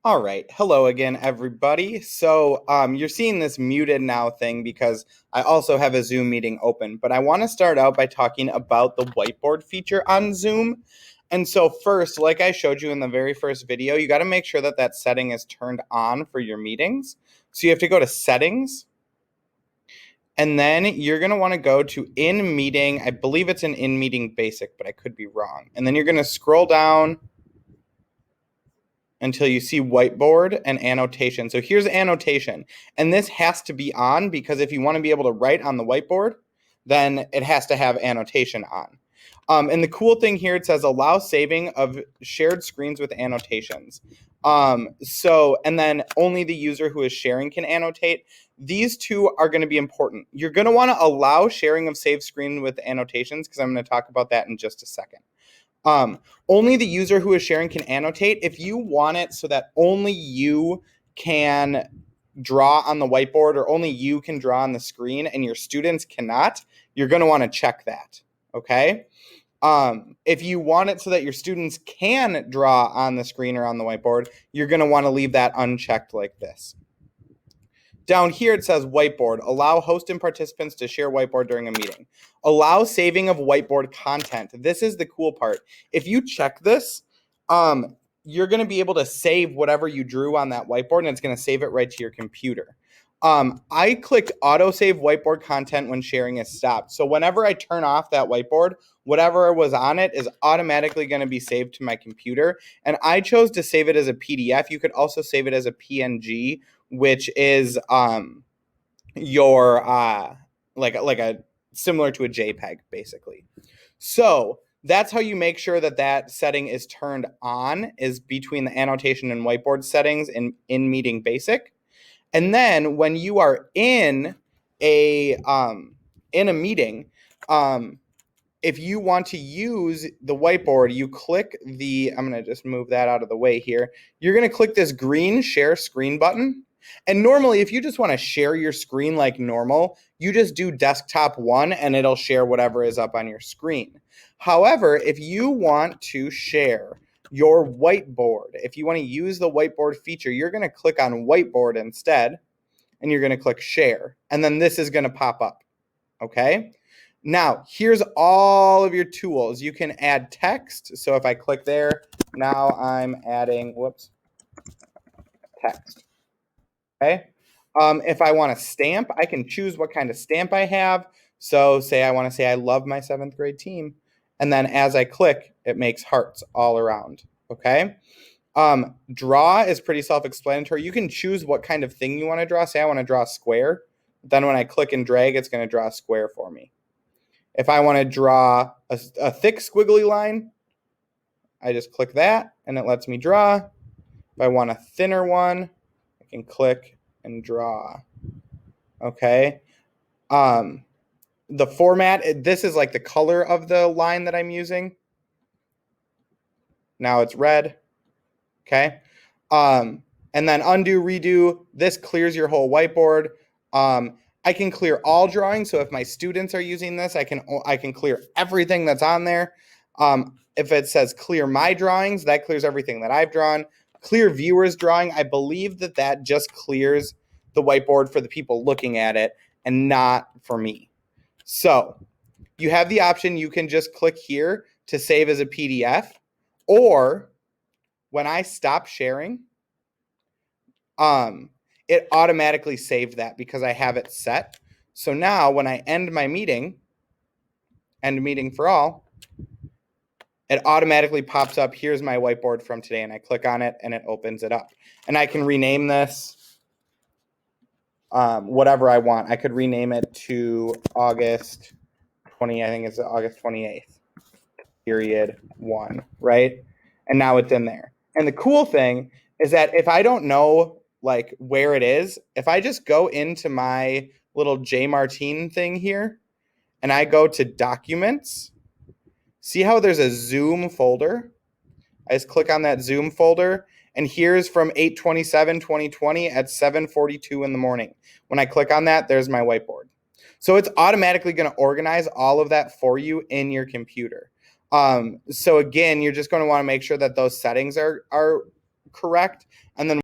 All right. Hello again, everybody. So you're seeing this muted now thing because I also have a Zoom meeting open, but I want to start out by talking about the whiteboard feature on Zoom. And so first, like I showed you in the very first video, you got to make sure that that setting is turned on for your meetings. So you have to go to settings, and then you're going to want to go to in meeting. I believe it's an in meeting basic, but I could be wrong. And then you're going to scroll down until you see whiteboard and annotation. So here's annotation. And this has to be on because if you want to be able to write on the whiteboard, then it has to have annotation on. And the cool thing here, it says allow saving of shared screens with annotations. And then only the user who is sharing can annotate. These two are going to be important. You're going to want to allow sharing of saved screen with annotations because I'm going to talk about that in just a second. Only the user who is sharing can annotate. If you want it so that only you can draw on the whiteboard or only you can draw on the screen and your students cannot, you're going to want to check that, okay? If you want it so that your students can draw on the screen or on the whiteboard, you're going to want to leave that unchecked like this. Down here it says whiteboard. Allow host and participants to share whiteboard during a meeting. Allow saving of whiteboard content. This is the cool part. If you check this, you're going to be able to save whatever you drew on that whiteboard, and it's going to save it right to your computer. I clicked autosave whiteboard content when sharing is stopped. So whenever I turn off that whiteboard, whatever was on it is automatically going to be saved to my computer. And I chose to save it as a PDF. You could also save it as a PNG, which is your like a similar to a JPEG basically. So that's how you make sure that that setting is turned on, is between the annotation and whiteboard settings in Meeting Basic. And then when you are in a meeting, if you want to use the whiteboard, you click I'm going to just move that out of the way here. You're going to click this green share screen button. And normally, if you just want to share your screen like normal, you just do desktop 1 and it'll share whatever is up on your screen. However, if you want to share your whiteboard, if you want to use the whiteboard feature, you're going to click on whiteboard instead, and you're going to click share. And then this is going to pop up, okay? Now, here's all of your tools. You can add text. So if I click there, now I'm adding, text. Okay. If I want to stamp, I can choose what kind of stamp I have. So say I want to say I love my 7th grade team. And then as I click, it makes hearts all around. Okay. Draw is pretty self-explanatory. You can choose what kind of thing you want to draw. Say I want to draw a square. Then when I click and drag, it's going to draw a square for me. If I want to draw a thick squiggly line, I just click that and it lets me draw. If I want a thinner one, I can click and draw. Okay. The format, this is like the color of the line that I'm using. Now it's red. Okay. And then undo, redo. This clears your whole whiteboard. I can clear all drawings. So if my students are using this, I can clear everything that's on there. If it says clear my drawings, that clears everything that I've drawn. Clear viewers drawing, I believe that just clears the whiteboard for the people looking at it and not for me. So you have the option, you can just click here to save as a PDF, or when I stop sharing, it automatically saved that because I have it set. So now when I end my meeting, end meeting for all, it automatically pops up, here's my whiteboard from today, and I click on it and it opens it up. And I can rename this whatever I want. I could rename it to August 20, I think it's August 28th, period 1, right? And now it's in there. And the cool thing is that if I don't know like where it is, if I just go into my little J Martine thing here and I go to documents, see how there's a Zoom folder? I just click on that Zoom folder, and here's from 8/27/2020 at 7:42 in the morning. When I click on that, there's my whiteboard. So it's automatically going to organize all of that for you in your computer. So again, you're just going to want to make sure that those settings are correct, and then